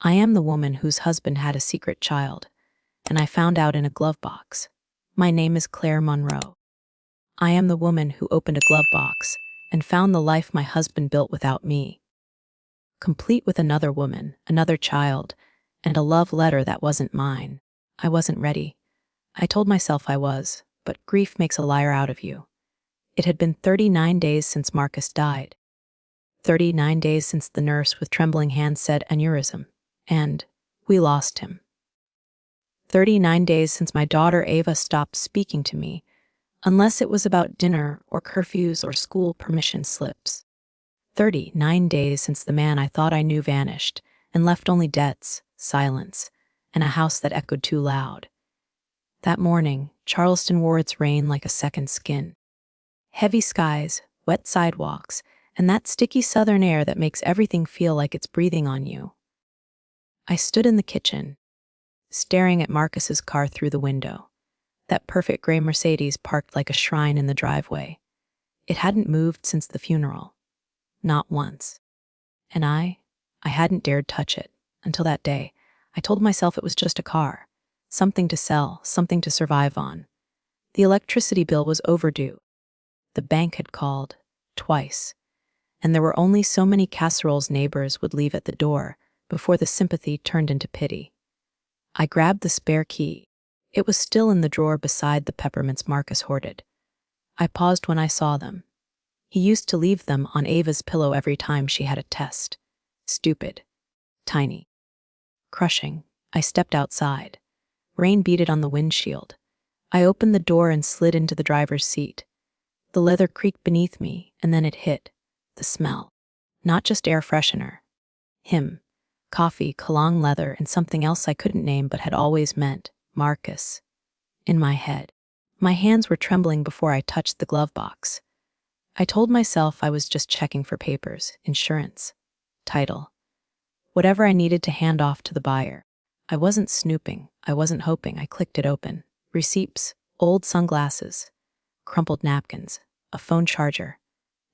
I am the woman whose husband had a secret child, and I found out in a glove box. My name is Claire Monroe. I am the woman who opened a glove box and found the life my husband built without me, complete with another woman, another child, and a love letter that wasn't mine. I wasn't ready. I told myself I was, but grief makes a liar out of you. It had been 39 days since Marcus died. 39 days since the nurse with trembling hands said aneurysm, and we lost him. 39 days since my daughter Ava stopped speaking to me, unless it was about dinner or curfews or school permission slips. 39 days since the man I thought I knew vanished and left only debts, silence, and a house that echoed too loud. That morning, Charleston wore its rain like a second skin. Heavy skies, wet sidewalks, and that sticky southern air that makes everything feel like it's breathing on you. I stood in the kitchen, staring at Marcus's car through the window. That perfect gray Mercedes parked like a shrine in the driveway. It hadn't moved since the funeral. Not once. And I hadn't dared touch it, until that day. I told myself it was just a car. Something to sell, something to survive on. The electricity bill was overdue. The bank had called, twice. And there were only so many casseroles neighbors would leave at the door before the sympathy turned into pity. I grabbed the spare key. It was still in the drawer beside the peppermints Marcus hoarded. I paused when I saw them. He used to leave them on Ava's pillow every time she had a test. Stupid. Tiny. Crushing. I stepped outside. Rain beaded on the windshield. I opened the door and slid into the driver's seat. The leather creaked beneath me, and then it hit. The smell. Not just air freshener. Him. Coffee, cologne, leather, and something else I couldn't name but had always meant Marcus. In my head. My hands were trembling before I touched the glove box. I told myself I was just checking for papers, insurance, title, whatever I needed to hand off to the buyer. I wasn't snooping. I wasn't hoping. I clicked it open. Receipts, old sunglasses, crumpled napkins, a phone charger,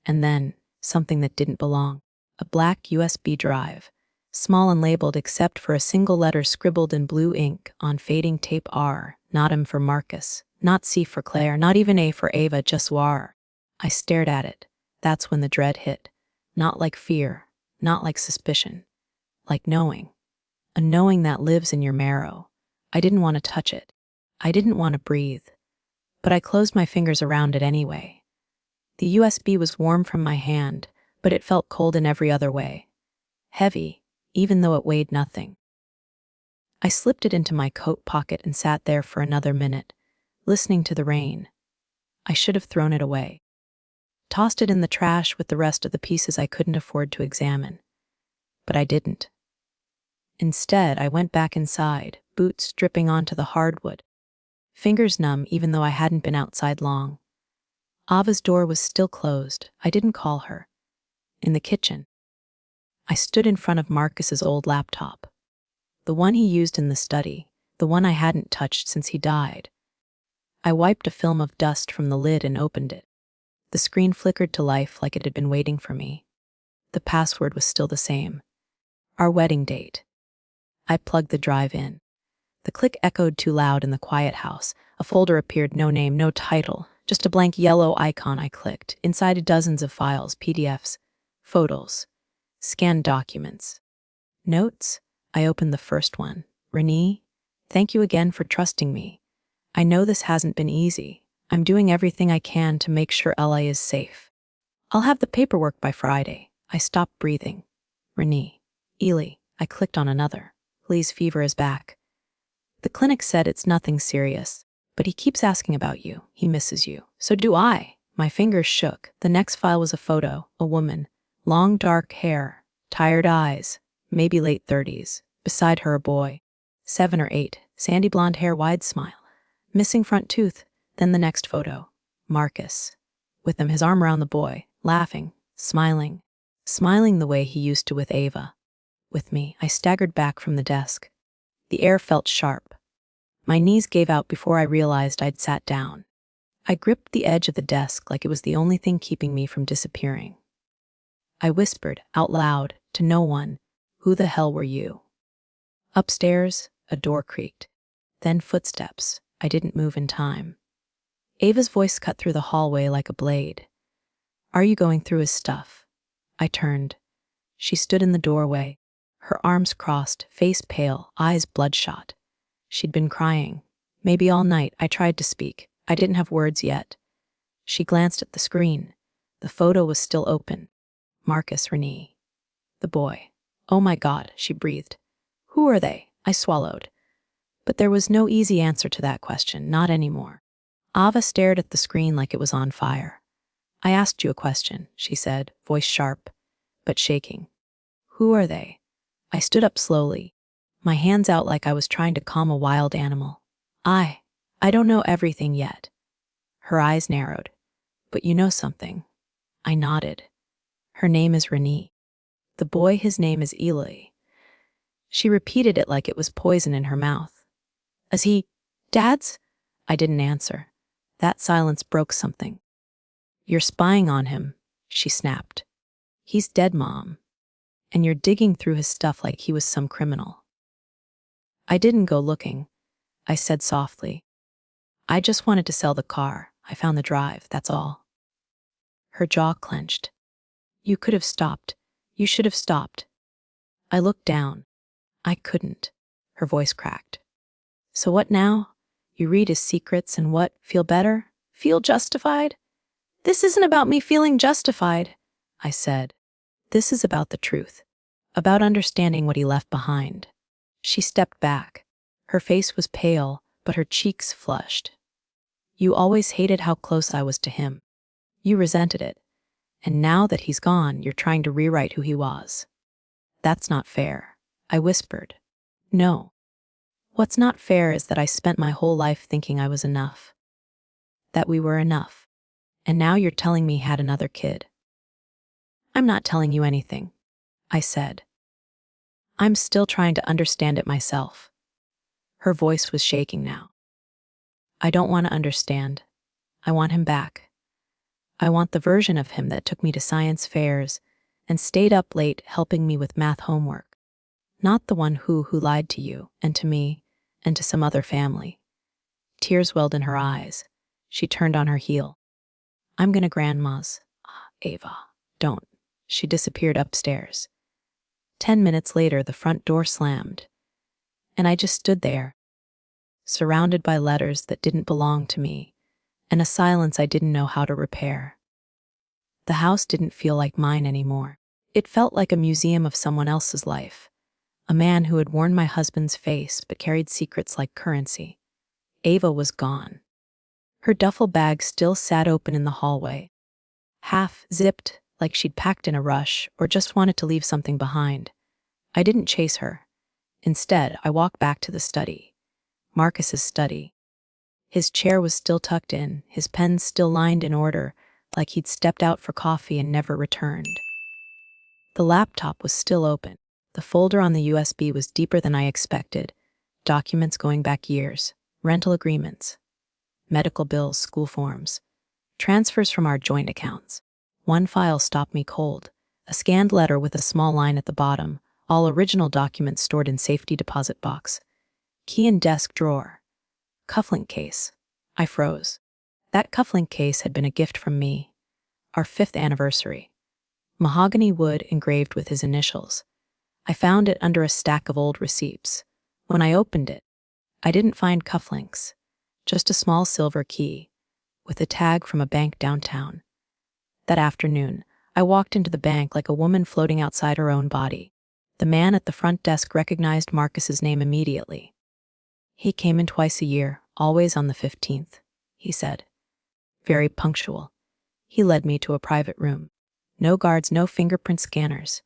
and then something that didn't belong. A black USB drive, small and labeled except for a single letter scribbled in blue ink on fading tape R, not M for Marcus, not C for Claire, not even A for Ava, just WAR. I stared at it. That's when the dread hit. Not like fear, not like suspicion, like knowing. A knowing that lives in your marrow. I didn't want to touch it. I didn't want to breathe. But I closed my fingers around it anyway. The USB was warm from my hand, but it felt cold in every other way. Heavy, even though it weighed nothing. I slipped it into my coat pocket and sat there for another minute, listening to the rain. I should have thrown it away. Tossed it in the trash with the rest of the pieces I couldn't afford to examine. But I didn't. Instead, I went back inside, boots dripping onto the hardwood. Fingers numb even though I hadn't been outside long. Ava's door was still closed. I didn't call her. In the kitchen. I stood in front of Marcus's old laptop. The one he used in the study, the one I hadn't touched since he died. I wiped a film of dust from the lid and opened it. The screen flickered to life like it had been waiting for me. The password was still the same. Our wedding date. I plugged the drive in. The click echoed too loud in the quiet house. A folder appeared, no name, no title, just a blank yellow icon. I clicked. Inside dozens of files, PDFs, photos, scanned documents. Notes? I opened the first one. Renee, thank you again for trusting me. I know this hasn't been easy. I'm doing everything I can to make sure LA is safe. I'll have the paperwork by Friday. I stopped breathing. Renee. Ely. I clicked on another. Lee's fever is back. The clinic said it's nothing serious, but he keeps asking about you. He misses you. So do I. My fingers shook. The next file was a photo, a woman, long dark hair, tired eyes, maybe late 30s. Beside her a boy, 7 or 8, sandy blonde hair, wide smile, missing front tooth. Then the next photo, Marcus, with him, his arm around the boy, laughing, smiling the way he used to with Ava. With me, I staggered back from the desk. The air felt sharp. My knees gave out before I realized I'd sat down. I gripped the edge of the desk like it was the only thing keeping me from disappearing. I whispered, out loud, to no one, "Who the hell were you?" Upstairs, a door creaked. Then footsteps. I didn't move in time. Ava's voice cut through the hallway like a blade. "Are you going through his stuff?" I turned. She stood in the doorway, her arms crossed, face pale, eyes bloodshot. She'd been crying. Maybe all night. I tried to speak. I didn't have words yet. She glanced at the screen. The photo was still open. Marcus, Renee. The boy. "Oh my God," she breathed. "Who are they?" I swallowed. But there was no easy answer to that question, not anymore. Ava stared at the screen like it was on fire. "I asked you a question," she said, voice sharp, but shaking. "Who are they?" I stood up slowly, my hands out like I was trying to calm a wild animal. I don't know everything yet." Her eyes narrowed. "But you know something." I nodded. "Her name is Renee. The boy, his name is Eli." She repeated it like it was poison in her mouth. "Is he Dad's?" I didn't answer. That silence broke something. "You're spying on him," she snapped. "He's dead, Mom. And you're digging through his stuff like he was some criminal." "I didn't go looking," I said softly. "I just wanted to sell the car. I found the drive, that's all." Her jaw clenched. "You could have stopped. You should have stopped." I looked down. "I couldn't." Her voice cracked. "So what now? You read his secrets and what? Feel better? Feel justified?" "This isn't about me feeling justified," I said. "This is about the truth. About understanding what he left behind." She stepped back. Her face was pale, but her cheeks flushed. "You always hated how close I was to him. You resented it. And now that he's gone, you're trying to rewrite who he was." "That's not fair," I whispered. "No. What's not fair is that I spent my whole life thinking I was enough. That we were enough. And now you're telling me he had another kid." "I'm not telling you anything," I said. "I'm still trying to understand it myself." Her voice was shaking now. "I don't want to understand. I want him back. I want the version of him that took me to science fairs and stayed up late helping me with math homework. Not the one who lied to you and to me and to some other family." Tears welled in her eyes. She turned on her heel. "I'm gonna Grandma's." "Ava, don't." She disappeared upstairs. 10 minutes later, the front door slammed, and I just stood there, surrounded by letters that didn't belong to me, and a silence I didn't know how to repair. The house didn't feel like mine anymore. It felt like a museum of someone else's life. A man who had worn my husband's face but carried secrets like currency. Ava was gone. Her duffel bag still sat open in the hallway, half zipped, like she'd packed in a rush or just wanted to leave something behind. I didn't chase her. Instead, I walked back to the study. Marcus's study. His chair was still tucked in, his pens still lined in order, like he'd stepped out for coffee and never returned. The laptop was still open. The folder on the USB was deeper than I expected. Documents going back years, rental agreements, medical bills, school forms, transfers from our joint accounts. One file stopped me cold. A scanned letter with a small line at the bottom, all original documents stored in safety deposit box. Key in desk drawer. Cufflink case. I froze. That cufflink case had been a gift from me. Our 5th anniversary. Mahogany wood engraved with his initials. I found it under a stack of old receipts. When I opened it, I didn't find cufflinks, just a small silver key, with a tag from a bank downtown. That afternoon, I walked into the bank like a woman floating outside her own body. The man at the front desk recognized Marcus's name immediately. "He came in twice a year, always on the 15th, he said. Very punctual. He led me to a private room. No guards, no fingerprint scanners.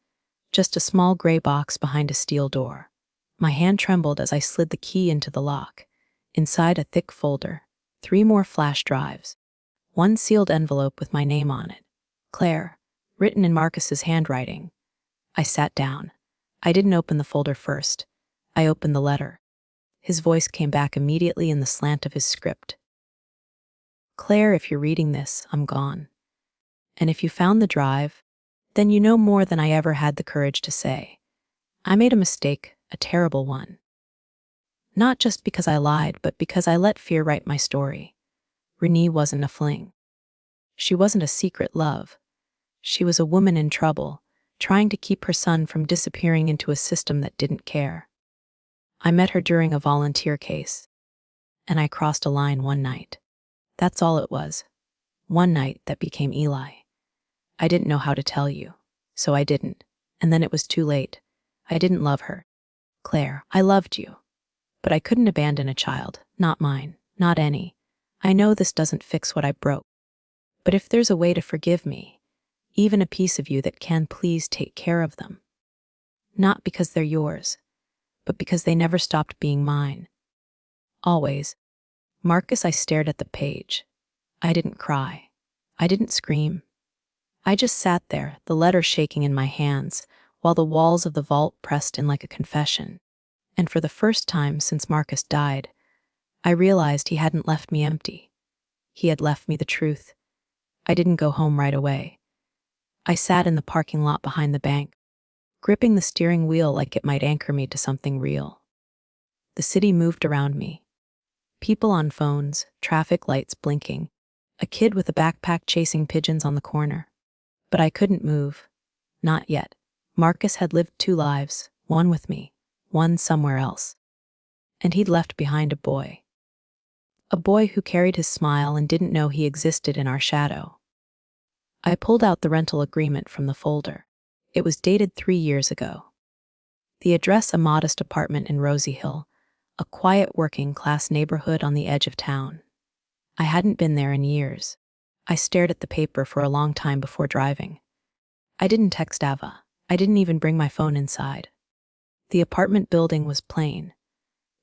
Just a small gray box behind a steel door. My hand trembled as I slid the key into the lock. Inside, a thick folder. 3 more flash drives. 1 sealed envelope with my name on it. Claire, written in Marcus's handwriting. I sat down. I didn't open the folder first. I opened the letter. His voice came back immediately in the slant of his script. "Claire, if you're reading this, I'm gone. And if you found the drive, then you know more than I ever had the courage to say. I made a mistake, a terrible one. Not just because I lied, but because I let fear write my story. Renee wasn't a fling. She wasn't a secret love. She was a woman in trouble, trying to keep her son from disappearing into a system that didn't care. I met her during a volunteer case, and I crossed a line one night. That's all it was. One night that became Eli. I didn't know how to tell you, so I didn't. And then it was too late. I didn't love her. Claire, I loved you. But I couldn't abandon a child, not mine, not any. I know this doesn't fix what I broke. But if there's a way to forgive me, even a piece of you that can, please take care of them. Not because they're yours, but because they never stopped being mine. Always. Marcus, I stared at the page. I didn't cry. I didn't scream. I just sat there, the letter shaking in my hands, while the walls of the vault pressed in like a confession. And for the first time since Marcus died, I realized he hadn't left me empty. He had left me the truth. I didn't go home right away. I sat in the parking lot behind the bank, gripping the steering wheel like it might anchor me to something real. The city moved around me. People on phones, traffic lights blinking, a kid with a backpack chasing pigeons on the corner. But I couldn't move. Not yet. Marcus had lived 2 lives, one with me, one somewhere else. And he'd left behind a boy. A boy who carried his smile and didn't know he existed in our shadow. I pulled out the rental agreement from the folder. It was dated 3 years ago. The address, a modest apartment in Rosie Hill, a quiet working-class neighborhood on the edge of town. I hadn't been there in years. I stared at the paper for a long time before driving. I didn't text Ava. I didn't even bring my phone inside. The apartment building was plain.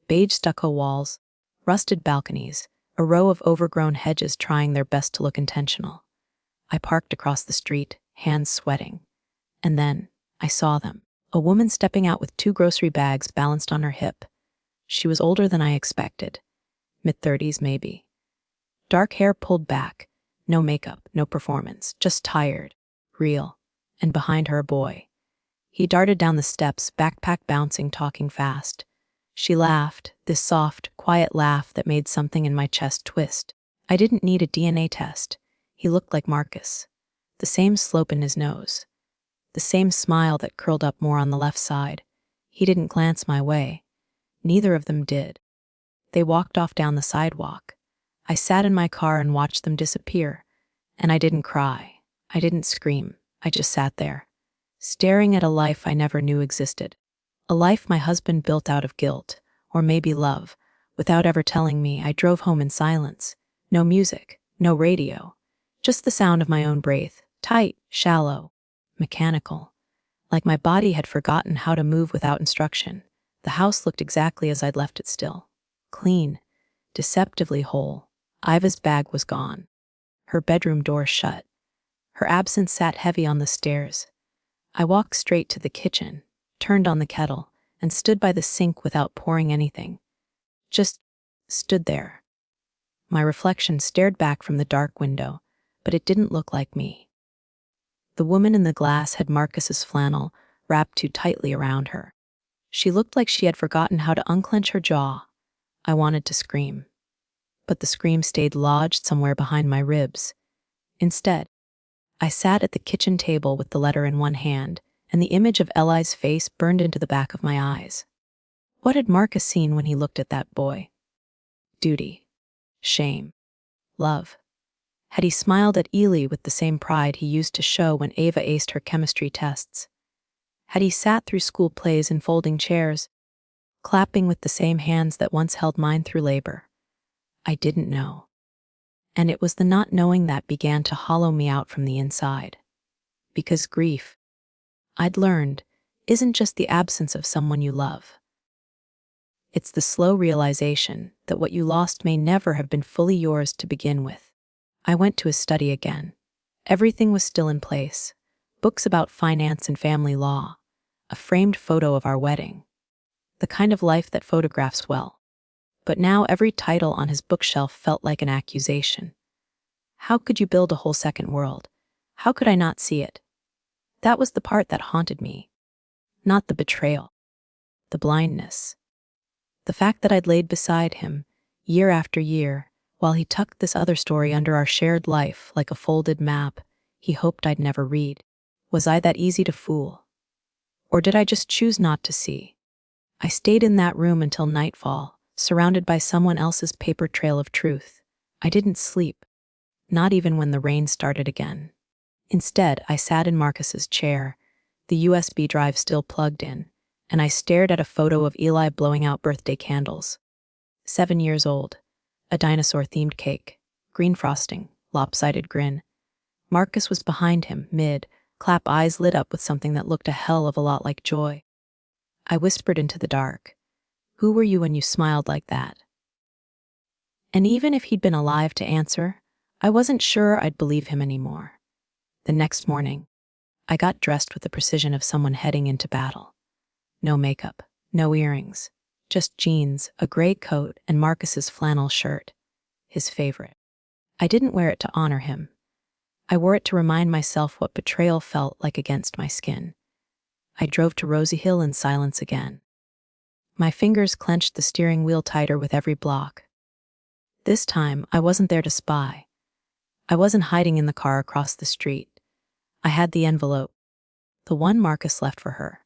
Beige stucco walls, rusted balconies, a row of overgrown hedges trying their best to look intentional. I parked across the street, hands sweating. And then, I saw them. A woman stepping out with 2 grocery bags balanced on her hip. She was older than I expected. Mid-30s, maybe. Dark hair pulled back. No makeup, no performance, just tired, real. And behind her, a boy. He darted down the steps, backpack bouncing, talking fast. She laughed, this soft, quiet laugh that made something in my chest twist. I didn't need a DNA test. He looked like Marcus. The same slope in his nose. The same smile that curled up more on the left side. He didn't glance my way. Neither of them did. They walked off down the sidewalk. I sat in my car and watched them disappear. And I didn't cry. I didn't scream. I just sat there, staring at a life I never knew existed. A life my husband built out of guilt, or maybe love, without ever telling me. I drove home in silence. No music, no radio. Just the sound of my own breath, tight, shallow, mechanical. Like my body had forgotten how to move without instruction. The house looked exactly as I'd left it, still. Clean, deceptively whole. Iva's bag was gone. Her bedroom door shut. Her absence sat heavy on the stairs. I walked straight to the kitchen, turned on the kettle, and stood by the sink without pouring anything. Just stood there. My reflection stared back from the dark window, but it didn't look like me. The woman in the glass had Marcus's flannel wrapped too tightly around her. She looked like she had forgotten how to unclench her jaw. I wanted to scream, but the scream stayed lodged somewhere behind my ribs. Instead, I sat at the kitchen table with the letter in one hand, and the image of Eli's face burned into the back of my eyes. What had Marcus seen when he looked at that boy? Duty. Shame. Love. Had he smiled at Eli with the same pride he used to show when Ava aced her chemistry tests? Had he sat through school plays in folding chairs, clapping with the same hands that once held mine through labor? I didn't know. And it was the not knowing that began to hollow me out from the inside. Because grief, I'd learned, isn't just the absence of someone you love. It's the slow realization that what you lost may never have been fully yours to begin with. I went to his study again. Everything was still in place. Books about finance and family law. A framed photo of our wedding. The kind of life that photographs well. But now every title on his bookshelf felt like an accusation. How could you build a whole second world? How could I not see it? That was the part that haunted me. Not the betrayal. the blindness. The fact that I'd laid beside him, year after year, while he tucked this other story under our shared life like a folded map he hoped I'd never read. Was I that easy to fool? Or did I just choose not to see? I stayed in that room until nightfall, surrounded by someone else's paper trail of truth. I didn't sleep, not even when the rain started again. Instead, I sat in Marcus's chair, the USB drive still plugged in, and I stared at a photo of Eli blowing out birthday candles. 7 years old, a dinosaur-themed cake, green frosting, lopsided grin. Marcus was behind him, mid-clap, eyes lit up with something that looked a hell of a lot like joy. I whispered into the dark, "Who were you when you smiled like that?" And even if he'd been alive to answer, I wasn't sure I'd believe him anymore. The next morning, I got dressed with the precision of someone heading into battle. No makeup, no earrings, just jeans, a gray coat, and Marcus's flannel shirt, his favorite. I didn't wear it to honor him. I wore it to remind myself what betrayal felt like against my skin. I drove to Rosie Hill in silence again. My fingers clenched the steering wheel tighter with every block. This time, I wasn't there to spy. I wasn't hiding in the car across the street. I had the envelope, the one Marcus left for her.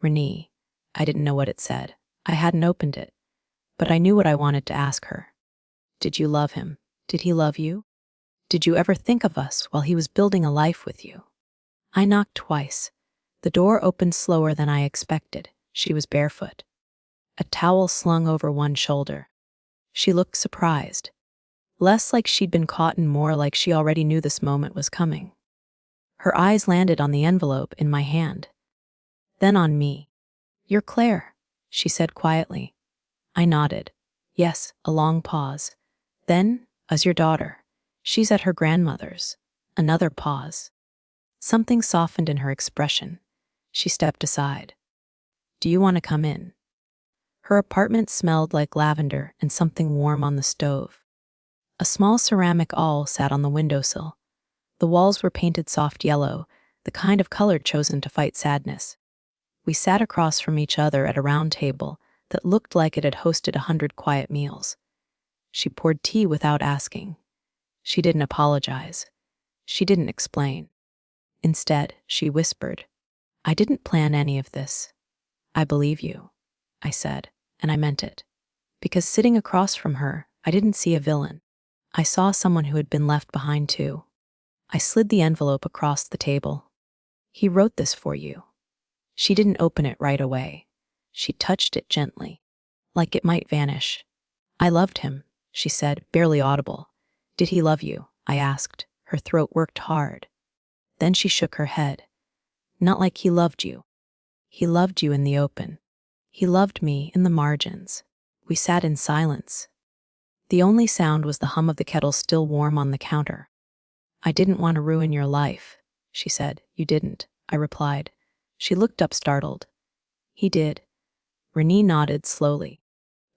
Renee. I didn't know what it said. I hadn't opened it, but I knew what I wanted to ask her. Did you love him? Did he love you? Did you ever think of us while he was building a life with you? I knocked twice. The door opened slower than I expected. She was barefoot, a towel slung over one shoulder. She looked surprised, less like she'd been caught and more like she already knew this moment was coming. Her eyes landed on the envelope in my hand, then on me. "You're Claire," she said quietly. I nodded. Yes, a long pause. Then, "As your daughter. She's at her grandmother's." Another pause. Something softened in her expression. She stepped aside. "Do you want to come in?" Her apartment smelled like lavender and something warm on the stove. A small ceramic awl sat on the windowsill. The walls were painted soft yellow, the kind of color chosen to fight sadness. We sat across from each other at a round table that looked like it had hosted 100 quiet meals. She poured tea without asking. She didn't apologize. She didn't explain. Instead, she whispered, "I didn't plan any of this. I believe you," I said, and I meant it. Because sitting across from her, I didn't see a villain. I saw someone who had been left behind too. I slid the envelope across the table. "He wrote this for you." She didn't open it right away. She touched it gently, like it might vanish. "I loved him," she said, barely audible. "Did he love you?" I asked. Her throat worked hard. Then she shook her head. "Not like he loved you. He loved you in the open. He loved me in the margins." We sat in silence. The only sound was the hum of the kettle still warm on the counter. "I didn't want to ruin your life," she said. "You didn't," I replied. She looked up startled. "He did." Renee nodded slowly.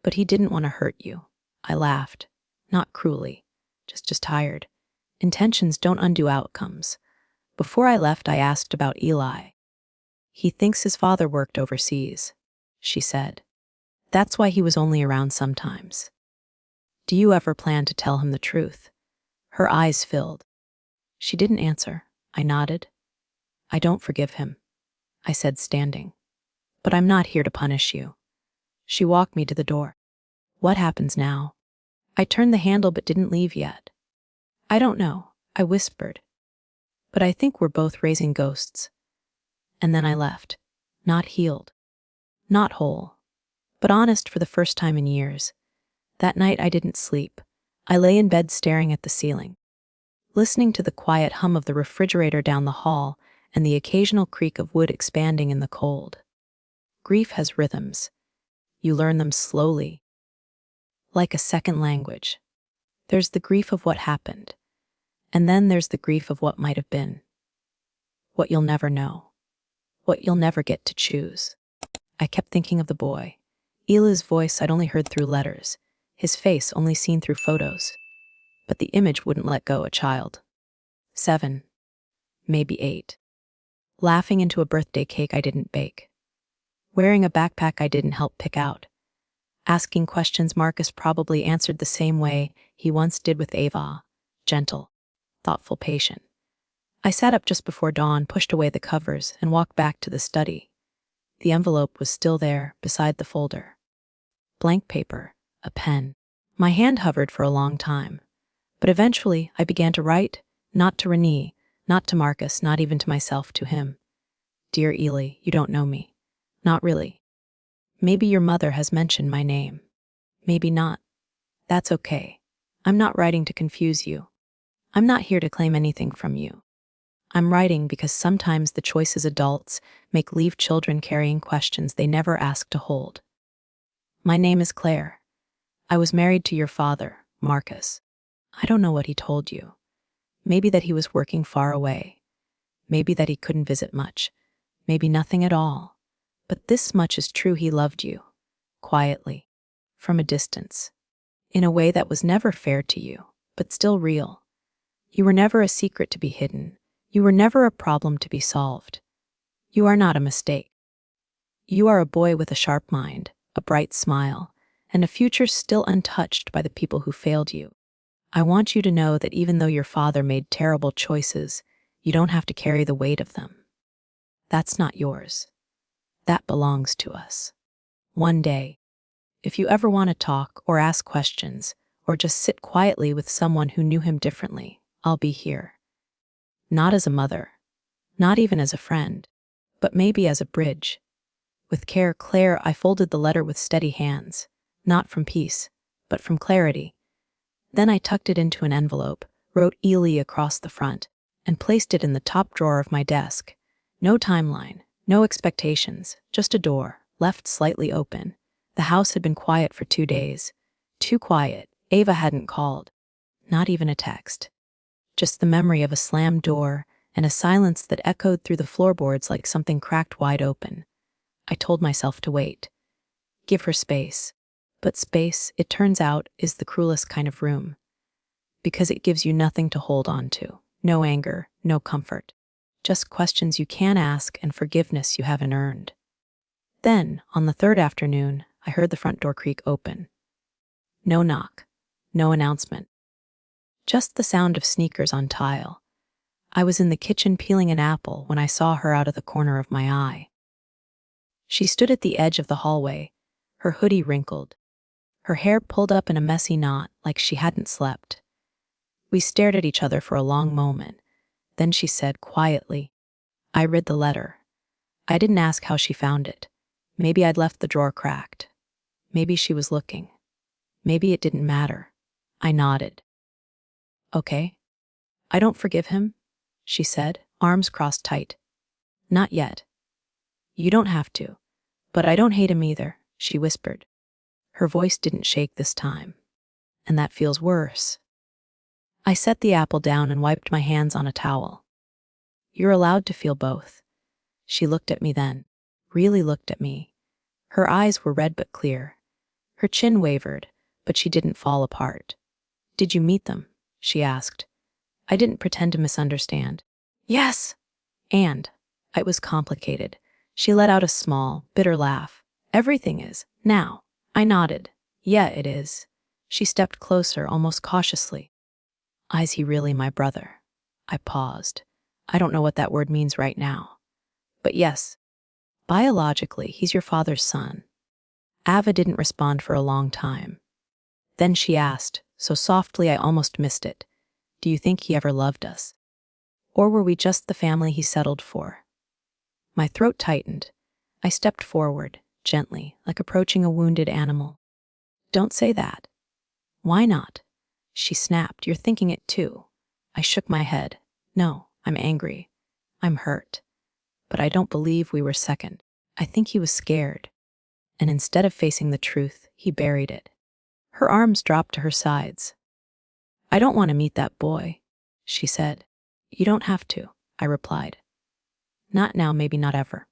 "But he didn't want to hurt you." I laughed. Not cruelly, just tired. Intentions don't undo outcomes. Before I left, I asked about Eli. "He thinks his father worked overseas," she said. "That's why he was only around sometimes." "Do you ever plan to tell him the truth?" Her eyes filled. She didn't answer. I nodded. "I don't forgive him," I said, standing. "But I'm not here to punish you." She walked me to the door. "What happens now?" I turned the handle but didn't leave yet. "I don't know," I whispered. "But I think we're both raising ghosts." And then I left. Not healed. Not whole. But honest for the first time in years. That night I didn't sleep. I lay in bed staring at the ceiling, listening to the quiet hum of the refrigerator down the hall and the occasional creak of wood expanding in the cold. Grief has rhythms. You learn them slowly, like a second language. There's the grief of what happened, and then there's the grief of what might have been. What you'll never know. What you'll never get to choose. I kept thinking of the boy. Eli's voice I'd only heard through letters, his face only seen through photos. But the image wouldn't let go. A child. 7, maybe 8. Laughing into a birthday cake I didn't bake. wearing a backpack I didn't help pick out. Asking questions Marcus probably answered the same way he once did with Ava, gentle, thoughtful, patient. I sat up just before dawn, pushed away the covers, and walked back to the study. The envelope was still there, beside the folder. Blank paper, a pen. My hand hovered for a long time. But eventually, I began to write, not to Renee, not to Marcus, not even to myself, to him. Dear Ely, you don't know me. Not really. Maybe your mother has mentioned my name. Maybe not. That's okay. I'm not writing to confuse you. I'm not here to claim anything from you. I'm writing because sometimes the choices adults make leave children carrying questions they never asked to hold. My name is Claire. I was married to your father, Marcus. I don't know what he told you. Maybe that he was working far away. Maybe that he couldn't visit much. Maybe nothing at all. But this much is true: he loved you. Quietly. From a distance. In a way that was never fair to you, but still real. You were never a secret to be hidden. You were never a problem to be solved. You are not a mistake. You are a boy with a sharp mind, a bright smile, and a future still untouched by the people who failed you. I want you to know that even though your father made terrible choices, you don't have to carry the weight of them. That's not yours. That belongs to us. One day, if you ever want to talk or ask questions, or just sit quietly with someone who knew him differently, I'll be here. Not as a mother, not even as a friend, but maybe as a bridge. With care, Claire, I folded the letter with steady hands, not from peace, but from clarity. Then I tucked it into an envelope, wrote Ely across the front, and placed it in the top drawer of my desk. No timeline, no expectations, just a door, left slightly open. The house had been quiet for 2 days. Too quiet. Ava hadn't called. Not even a text. Just the memory of a slammed door and a silence that echoed through the floorboards like something cracked wide open. I told myself to wait. Give her space. But space, it turns out, is the cruelest kind of room. Because it gives you nothing to hold on to. No anger, no comfort. Just questions you can't ask and forgiveness you haven't earned. Then, on the third afternoon, I heard the front door creak open. No knock. No announcement. Just the sound of sneakers on tile. I was in the kitchen peeling an apple when I saw her out of the corner of my eye. She stood at the edge of the hallway, her hoodie wrinkled, her hair pulled up in a messy knot like she hadn't slept. We stared at each other for a long moment. Then she said quietly, I read the letter. I didn't ask how she found it. Maybe I'd left the drawer cracked. Maybe she was looking. Maybe it didn't matter. I nodded. Okay. I don't forgive him, she said, arms crossed tight. Not yet. You don't have to. But I don't hate him either, she whispered. Her voice didn't shake this time. And that feels worse. I set the apple down and wiped my hands on a towel. You're allowed to feel both. She looked at me then, really looked at me. Her eyes were red but clear. Her chin wavered, but she didn't fall apart. Did you meet them? She asked. I didn't pretend to misunderstand. Yes. And it was complicated. She let out a small, bitter laugh. Everything is, now. I nodded. Yeah, it is. She stepped closer, almost cautiously. Is he really my brother? I paused. I don't know what that word means right now. But yes, biologically, he's your father's son. Ava didn't respond for a long time. Then she asked, so softly I almost missed it, do you think he ever loved us? Or were we just the family he settled for? My throat tightened. I stepped forward, gently, like approaching a wounded animal. Don't say that. Why not? She snapped. You're thinking it too. I shook my head. No, I'm angry. I'm hurt. But I don't believe we were second. I think he was scared. And instead of facing the truth, he buried it. Her arms dropped to her sides. I don't want to meet that boy, she said. You don't have to, I replied. Not now, maybe not ever.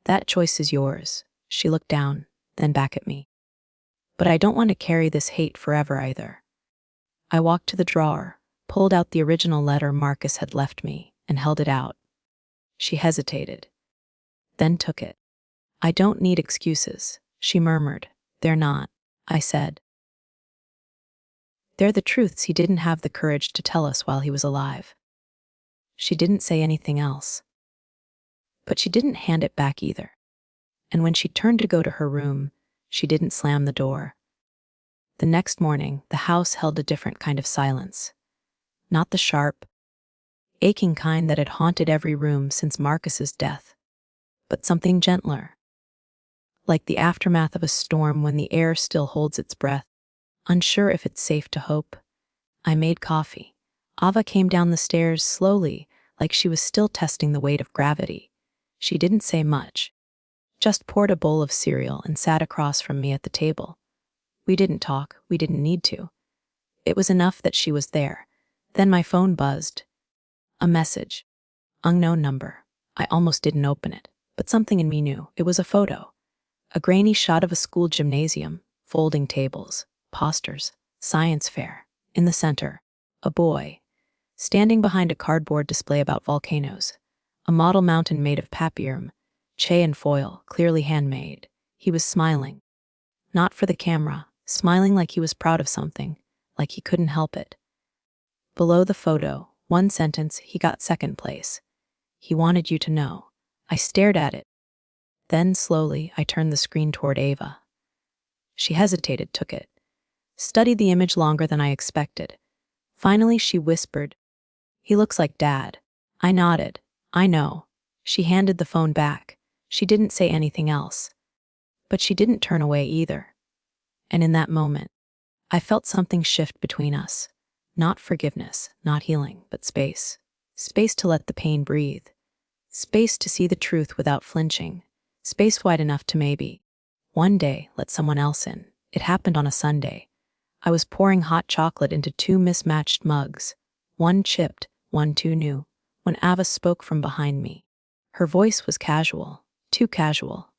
That choice is yours. She looked down, then back at me. But I don't want to carry this hate forever either. I walked to the drawer, pulled out the original letter Marcus had left me, and held it out. She hesitated, then took it. I don't need excuses, she murmured. They're not, I said. They're the truths he didn't have the courage to tell us while he was alive. She didn't say anything else. But she didn't hand it back either. And when she turned to go to her room, she didn't slam the door. The next morning, the house held a different kind of silence. Not the sharp, aching kind that had haunted every room since Marcus's death, but something gentler. Like the aftermath of a storm when the air still holds its breath, unsure if it's safe to hope. I made coffee. Ava came down the stairs slowly, like she was still testing the weight of gravity. She didn't say much, just poured a bowl of cereal and sat across from me at the table. We didn't talk, we didn't need to. It was enough that she was there. Then my phone buzzed. A message. Unknown number. I almost didn't open it, but something in me knew. It was a photo. A grainy shot of a school gymnasium, folding tables, posters, science fair. In the center, a boy, standing behind a cardboard display about volcanoes. A model mountain made of papyrus, clay and foil, clearly handmade. He was smiling. Not for the camera, smiling like he was proud of something, like he couldn't help it. Below the photo, one sentence, he got second place. He wanted you to know. I stared at it. Then, slowly, I turned the screen toward Ava. She hesitated, took it. Studied the image longer than I expected. Finally, she whispered, "He looks like Dad." I nodded. I know. She handed the phone back. She didn't say anything else. But she didn't turn away either. And in that moment, I felt something shift between us. Not forgiveness, not healing, but space. Space to let the pain breathe. Space to see the truth without flinching. Space wide enough to maybe, one day, let someone else in. It happened on a Sunday. I was pouring hot chocolate into 2 mismatched mugs, one chipped, one too new, when Ava spoke from behind me. Her voice was casual, too casual.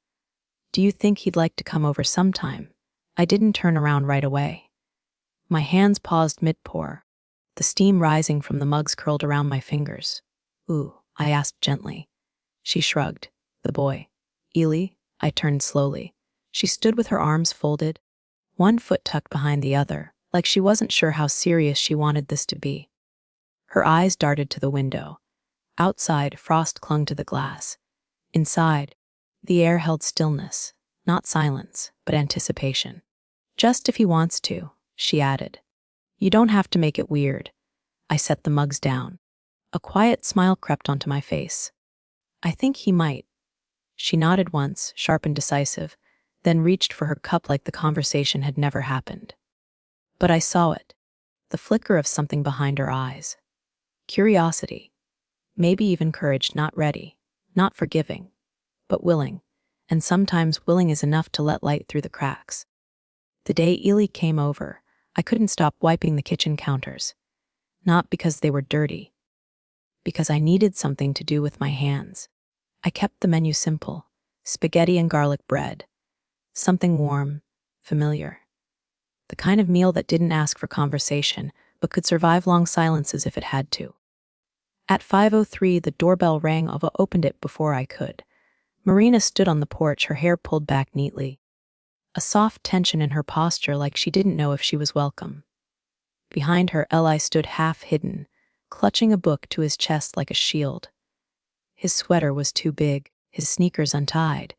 "Do you think he'd like to come over sometime?" I didn't turn around right away. My hands paused mid-pour. The steam rising from the mugs curled around my fingers. "Ooh," I asked gently. She shrugged. "The boy." "Ely?" I turned slowly. She stood with her arms folded, one foot tucked behind the other, like she wasn't sure how serious she wanted this to be. Her eyes darted to the window. Outside, frost clung to the glass. Inside, the air held stillness, not silence, but anticipation. "Just if he wants to," she added. "You don't have to make it weird." I set the mugs down. A quiet smile crept onto my face. "I think he might." She nodded once, sharp and decisive, then reached for her cup like the conversation had never happened. But I saw it, the flicker of something behind her eyes. Curiosity, maybe even courage, not ready, not forgiving, but willing, and sometimes willing is enough to let light through the cracks. The day Ely came over, I couldn't stop wiping the kitchen counters. Not because they were dirty, because I needed something to do with my hands. I kept the menu simple, spaghetti and garlic bread. Something warm, familiar. The kind of meal that didn't ask for conversation, but could survive long silences if it had to. At 5:03, the doorbell rang. Ava opened it before I could. Marina stood on the porch, her hair pulled back neatly. A soft tension in her posture, like she didn't know if she was welcome. Behind her, Eli stood half hidden, clutching a book to his chest like a shield. His sweater was too big, his sneakers untied.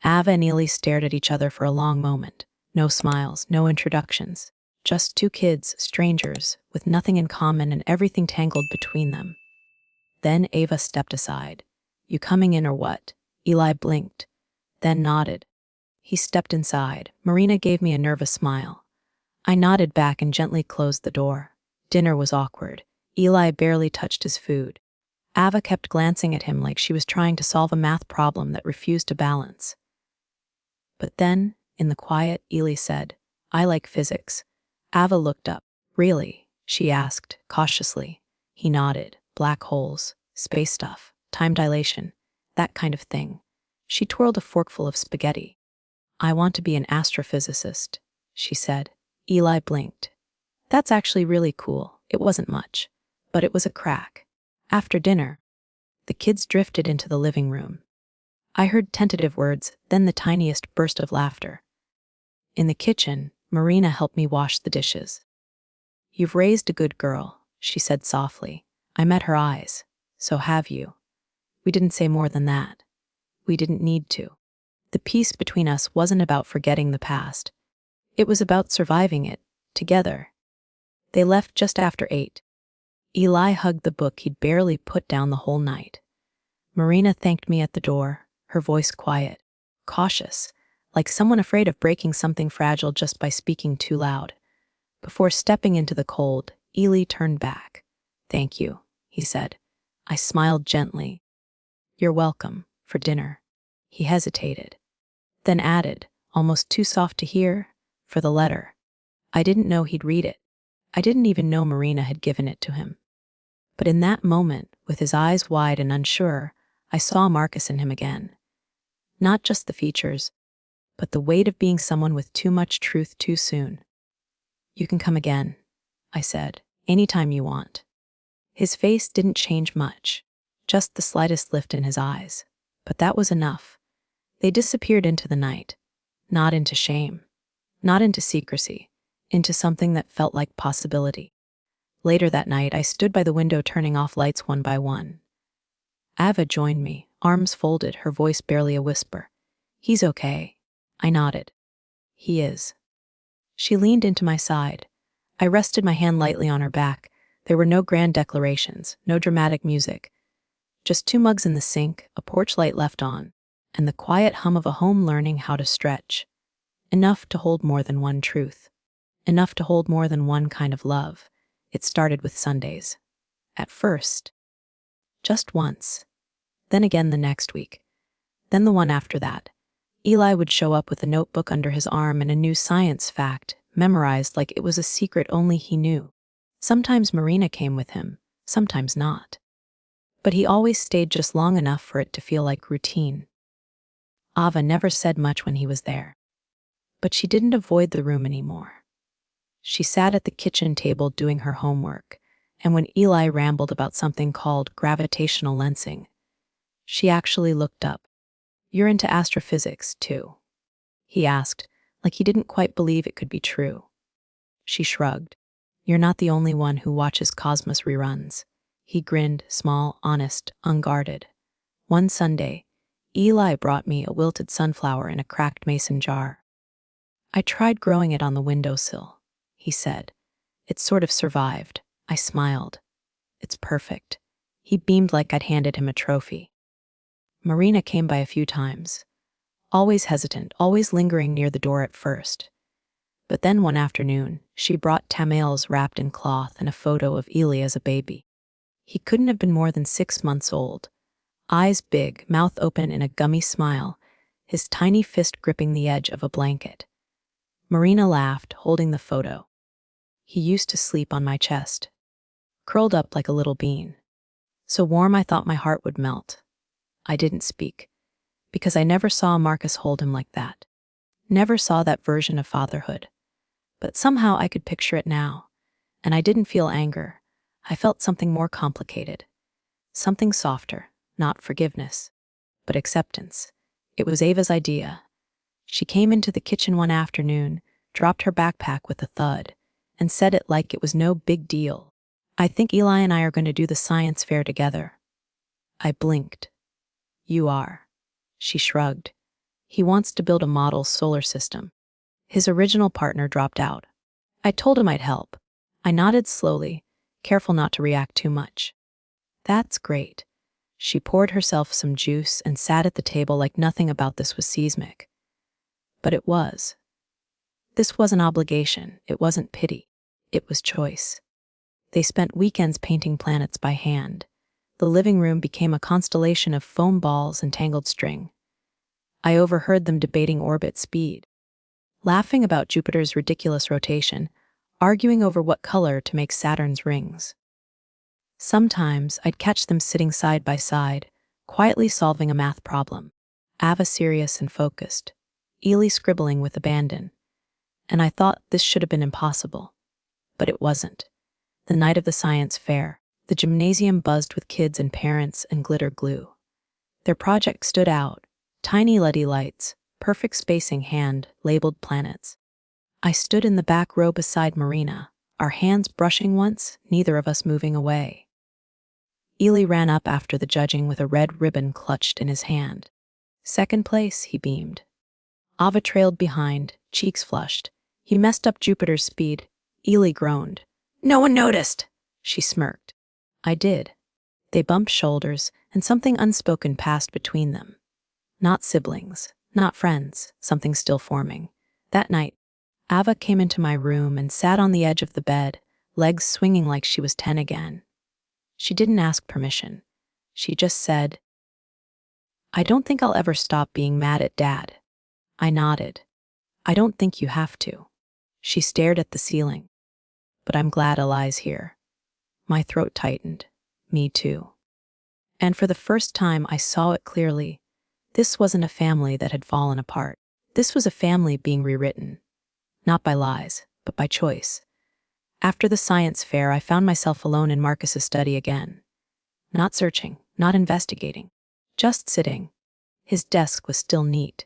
Ava and Ely stared at each other for a long moment. No smiles, no introductions. Just 2 kids, strangers, with nothing in common and everything tangled between them. Then Ava stepped aside. "You coming in or what?" Eli blinked, then nodded. He stepped inside. Marina gave me a nervous smile. I nodded back and gently closed the door. Dinner was awkward. Eli barely touched his food. Ava kept glancing at him like she was trying to solve a math problem that refused to balance. But then, in the quiet, Ely said, "I like physics." Ava looked up. "Really?" she asked, cautiously. He nodded. "Black holes, space stuff, time dilation, that kind of thing." She twirled a forkful of spaghetti. "I want to be an astrophysicist," she said. Eli blinked. "That's actually really cool." It wasn't much, but it was a crack. After dinner, the kids drifted into the living room. I heard tentative words, then the tiniest burst of laughter. In the kitchen, Marina helped me wash the dishes. "You've raised a good girl," she said softly. I met her eyes. "So have you." We didn't say more than that. We didn't need to. The peace between us wasn't about forgetting the past. It was about surviving it, together. They left just after 8. Eli hugged the book he'd barely put down the whole night. Marina thanked me at the door, her voice quiet, cautious, like someone afraid of breaking something fragile just by speaking too loud. Before stepping into the cold, Eli turned back. "Thank you," he said. I smiled gently. "You're welcome, for dinner." He hesitated, then added, almost too soft to hear, "for the letter." I didn't know he'd read it. I didn't even know Marina had given it to him. But in that moment, with his eyes wide and unsure, I saw Marcus in him again. Not just the features, but the weight of being someone with too much truth too soon. "You can come again," I said, "anytime you want." His face didn't change much, just the slightest lift in his eyes. But that was enough. They disappeared into the night, not into shame, not into secrecy, into something that felt like possibility. Later that night, I stood by the window turning off lights one by one. Ava joined me, arms folded, her voice barely a whisper. "He's okay." I nodded. "He is." She leaned into my side. I rested my hand lightly on her back. There were no grand declarations, no dramatic music. Just 2 mugs in the sink, a porch light left on, and the quiet hum of a home learning how to stretch. Enough to hold more than one truth. Enough to hold more than one kind of love. It started with Sundays. At first. Just once. Then again the next week. Then the one after that. Eli would show up with a notebook under his arm and a new science fact, memorized like it was a secret only he knew. Sometimes Marina came with him, sometimes not. But he always stayed just long enough for it to feel like routine. Ava never said much when he was there. But she didn't avoid the room anymore. She sat at the kitchen table doing her homework, and when Eli rambled about something called gravitational lensing, she actually looked up. "You're into astrophysics, too?" he asked, like he didn't quite believe it could be true. She shrugged. "You're not the only one who watches Cosmos reruns." He grinned, small, honest, unguarded. One Sunday, Eli brought me a wilted sunflower in a cracked mason jar. "I tried growing it on the windowsill," he said. "It sort of survived." I smiled. "It's perfect." He beamed like I'd handed him a trophy. Marina came by a few times. Always hesitant, always lingering near the door at first. But then one afternoon, she brought tamales wrapped in cloth and a photo of Eli as a baby. He couldn't have been more than 6 months old. Eyes big, mouth open in a gummy smile, his tiny fist gripping the edge of a blanket. Marina laughed, holding the photo. "He used to sleep on my chest, curled up like a little bean. So warm I thought my heart would melt." I didn't speak, because I never saw Marcus hold him like that. Never saw that version of fatherhood. But somehow I could picture it now, and I didn't feel anger. I felt something more complicated. Something softer, not forgiveness, but acceptance. It was Ava's idea. She came into the kitchen one afternoon, dropped her backpack with a thud, and said it like it was no big deal. "I think Eli and I are going to do the science fair together." I blinked. "You are." She shrugged. "He wants to build a model solar system. His original partner dropped out. I told him I'd help." I nodded slowly, careful not to react too much. "That's great." She poured herself some juice and sat at the table like nothing about this was seismic. But it was. This wasn't obligation, it wasn't pity, it was choice. They spent weekends painting planets by hand. The living room became a constellation of foam balls and tangled string. I overheard them debating orbit speed, laughing about Jupiter's ridiculous rotation, arguing over what color to make Saturn's rings. Sometimes I'd catch them sitting side by side, quietly solving a math problem, Ava serious and focused, Eli scribbling with abandon. And I thought this should have been impossible. But it wasn't. The night of the science fair, the gymnasium buzzed with kids and parents and glitter glue. Their project stood out, Tiny LED lights, perfect spacing hand-labeled planets. I stood in the back row beside Marina, our hands brushing once, neither of us moving away. Ely ran up after the judging with a red ribbon clutched in his hand. "Second place," he beamed. Ava trailed behind, cheeks flushed. "He messed up Jupiter's speed." Ely groaned. "No one noticed," she smirked. "I did." They bumped shoulders, and something unspoken passed between them. Not siblings, not friends, something still forming. That night, Ava came into my room and sat on the edge of the bed, legs swinging like she was 10 again. She didn't ask permission. She just said, "I don't think I'll ever stop being mad at Dad." I nodded. "I don't think you have to." She stared at the ceiling. "But I'm glad Eli's here." My throat tightened. Me too. And for the first time I saw it clearly. This wasn't a family that had fallen apart. This was a family being rewritten. Not by lies, but by choice. After the science fair, I found myself alone in Marcus's study again. Not searching, not investigating. Just sitting. His desk was still neat.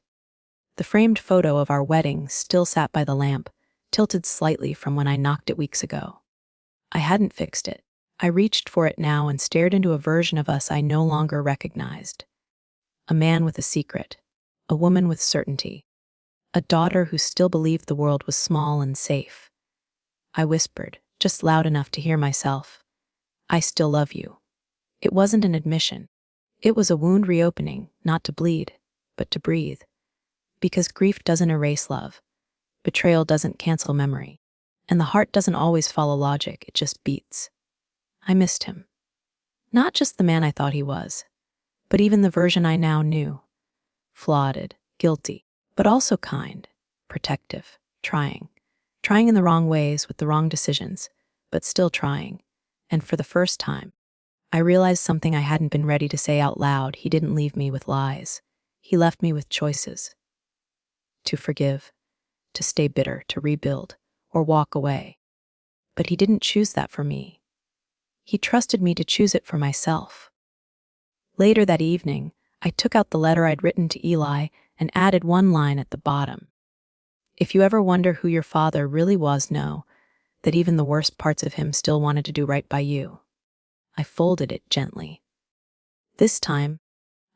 The framed photo of our wedding still sat by the lamp, tilted slightly from when I knocked it weeks ago. I hadn't fixed it. I reached for it now and stared into a version of us I no longer recognized. A man with a secret. A woman with certainty. A daughter who still believed the world was small and safe. I whispered, just loud enough to hear myself. "I still love you." It wasn't an admission. It was a wound reopening, not to bleed, but to breathe. Because grief doesn't erase love. Betrayal doesn't cancel memory. And the heart doesn't always follow logic, it just beats. I missed him. Not just the man I thought he was, but even the version I now knew. Flawed, guilty, but also kind, protective, trying. Trying in the wrong ways with the wrong decisions, but still trying. And for the first time, I realized something I hadn't been ready to say out loud. He didn't leave me with lies. He left me with choices. To forgive, to stay bitter, to rebuild, or walk away. But he didn't choose that for me. He trusted me to choose it for myself. Later that evening, I took out the letter I'd written to Eli and added one line at the bottom. "If you ever wonder who your father really was, know that even the worst parts of him still wanted to do right by you." I folded it gently. This time,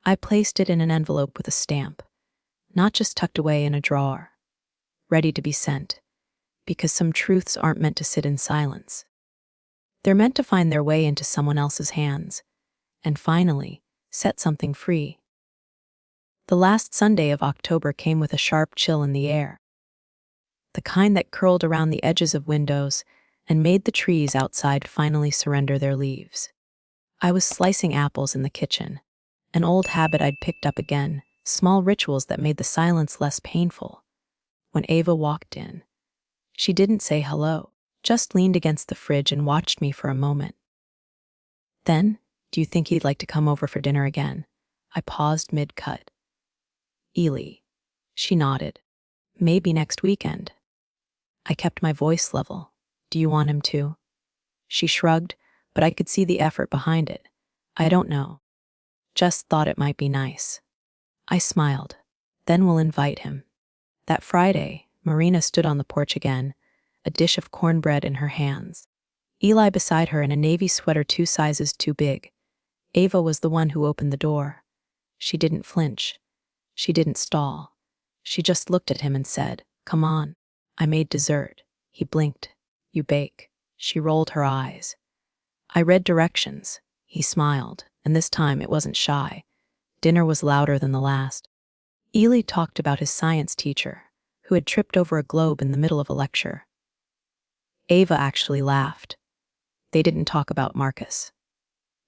I placed it in an envelope with a stamp, not just tucked away in a drawer, ready to be sent, because some truths aren't meant to sit in silence. They're meant to find their way into someone else's hands, and finally, set something free. The last Sunday of October came with a sharp chill in the air. The kind that curled around the edges of windows and made the trees outside finally surrender their leaves. I was slicing apples in the kitchen, an old habit I'd picked up again, small rituals that made the silence less painful. When Ava walked in, she didn't say hello, just leaned against the fridge and watched me for a moment. Then, "Do you think he'd like to come over for dinner again?" I paused mid-cut. "Ely." She nodded. "Maybe next weekend." I kept my voice level. "Do you want him to?" She shrugged, but I could see the effort behind it. "I don't know. Just thought it might be nice." I smiled. "Then we'll invite him." That Friday, Marina stood on the porch again, a dish of cornbread in her hands. Eli beside her in a navy sweater 2 sizes too big. Ava was the one who opened the door. She didn't flinch. She didn't stall. She just looked at him and said, "Come on." I made dessert. He blinked. "You bake." She rolled her eyes. I read directions. He smiled, and this time it wasn't shy. Dinner was louder than the last. Ely talked about his science teacher, who had tripped over a globe in the middle of a lecture. Ava actually laughed. They didn't talk about Marcus.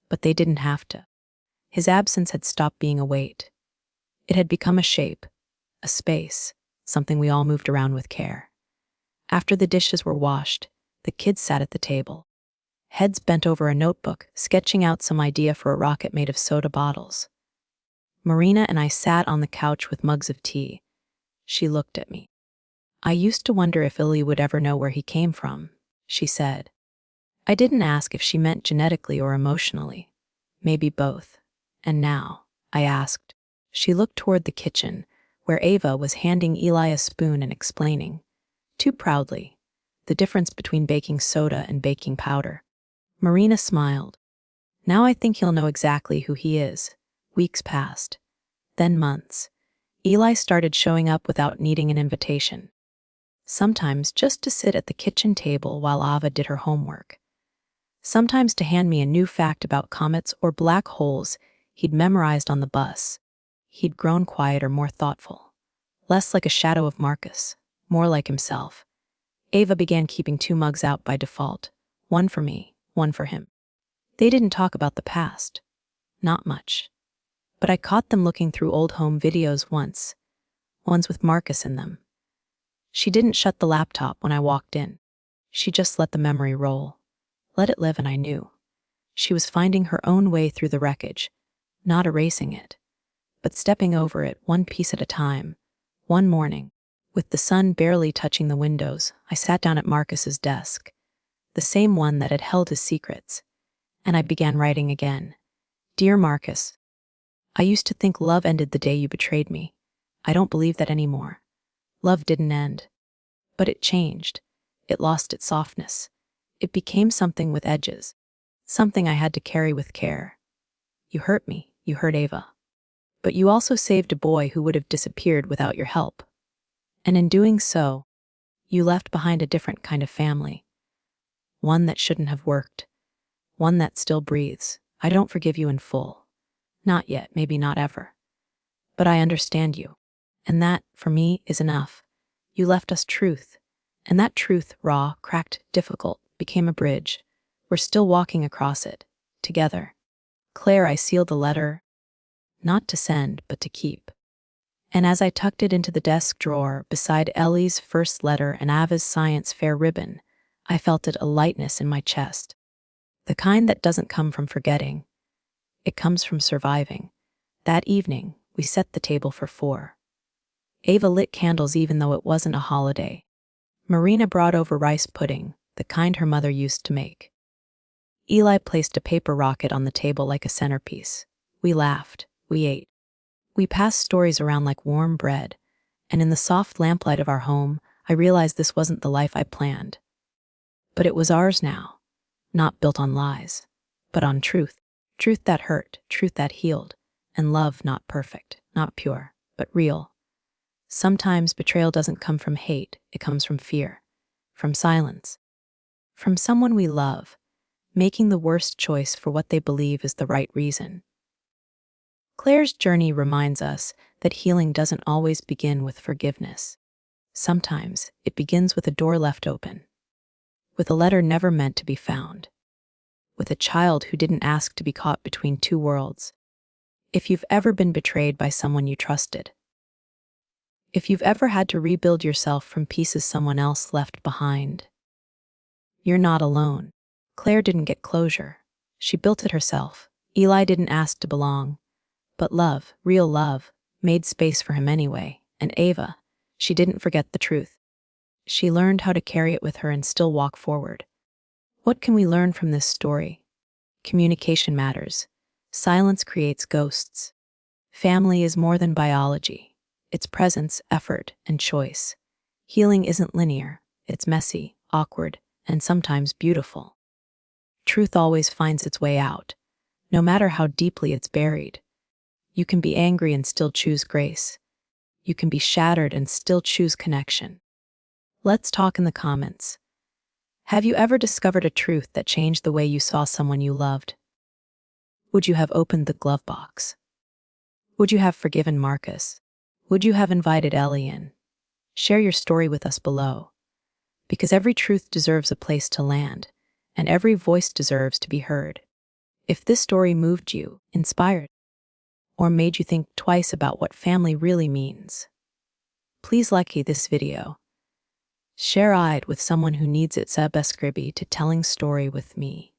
But they didn't have to. His absence had stopped being a weight. It had become a shape, a space, something we all moved around with care. After the dishes were washed, the kids sat at the table, heads bent over a notebook, sketching out some idea for a rocket made of soda bottles. Marina and I sat on the couch with mugs of tea. She looked at me. "I used to wonder if Illy would ever know where he came from," she said. I didn't ask if she meant genetically or emotionally. Maybe both. And now, I asked, She looked toward the kitchen, where Ava was handing Eli a spoon and explaining, too proudly, the difference between baking soda and baking powder. Marina smiled. Now I think he'll know exactly who he is. Weeks passed. Then months. Eli started showing up without needing an invitation. Sometimes just to sit at the kitchen table while Ava did her homework. Sometimes to hand me a new fact about comets or black holes he'd memorized on the bus. He'd grown quieter, more thoughtful. Less like a shadow of Marcus, more like himself. Ava began keeping 2 mugs out by default. One for me, one for him. They didn't talk about the past. Not much. But I caught them looking through old home videos once. Ones with Marcus in them. She didn't shut the laptop when I walked in. She just let the memory roll. Let it live, and I knew. She was finding her own way through the wreckage, not erasing it, but stepping over it one piece at a time. One morning, with the sun barely touching the windows, I sat down at Marcus's desk, the same one that had held his secrets, and I began writing again. Dear Marcus, I used to think love ended the day you betrayed me. I don't believe that anymore. Love didn't end. But it changed. It lost its softness. It became something with edges. Something I had to carry with care. You hurt me. You hurt Ava. But you also saved a boy who would have disappeared without your help. And in doing so, you left behind a different kind of family. One that shouldn't have worked. One that still breathes. I don't forgive you in full. Not yet, maybe not ever. But I understand you. And that, for me, is enough. You left us truth. And that truth, raw, cracked, difficult, became a bridge. We're still walking across it. Together. Claire, I sealed the letter. Not to send, but to keep. And as I tucked it into the desk drawer beside Ellie's first letter and Ava's science fair ribbon, I felt a lightness in my chest. The kind that doesn't come from forgetting. It comes from surviving. That evening, we set the table for 4. Ava lit candles even though it wasn't a holiday. Marina brought over rice pudding, the kind her mother used to make. Eli placed a paper rocket on the table like a centerpiece. We laughed. We ate. We passed stories around like warm bread, and in the soft lamplight of our home, I realized this wasn't the life I planned. But it was ours now, not built on lies, but on truth. Truth that hurt, truth that healed, and love not perfect, not pure, but real. Sometimes betrayal doesn't come from hate, it comes from fear, from silence, from someone we love, making the worst choice for what they believe is the right reason. Claire's journey reminds us that healing doesn't always begin with forgiveness. Sometimes it begins with a door left open, with a letter never meant to be found, with a child who didn't ask to be caught between 2 worlds. If you've ever been betrayed by someone you trusted, if you've ever had to rebuild yourself from pieces someone else left behind, you're not alone. Claire didn't get closure. She built it herself. Eli didn't ask to belong. But love, real love, made space for him anyway. And Ava, she didn't forget the truth. She learned how to carry it with her and still walk forward. What can we learn from this story? Communication matters. Silence creates ghosts. Family is more than biology. It's presence, effort, and choice. Healing isn't linear. It's messy, awkward, and sometimes beautiful. Truth always finds its way out, no matter how deeply it's buried. You can be angry and still choose grace. You can be shattered and still choose connection. Let's talk in the comments. Have you ever discovered a truth that changed the way you saw someone you loved? Would you have opened the glove box? Would you have forgiven Marcus? Would you have invited Ellie in? Share your story with us below. Because every truth deserves a place to land, and every voice deserves to be heard. If this story moved you, inspired, or made you think twice about what family really means, please like this video. Share it with someone who needs it. Subscribe to Telling Story with me,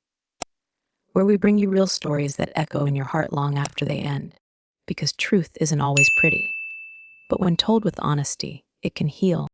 where we bring you real stories that echo in your heart long after they end. Because truth isn't always pretty, but when told with honesty, it can heal.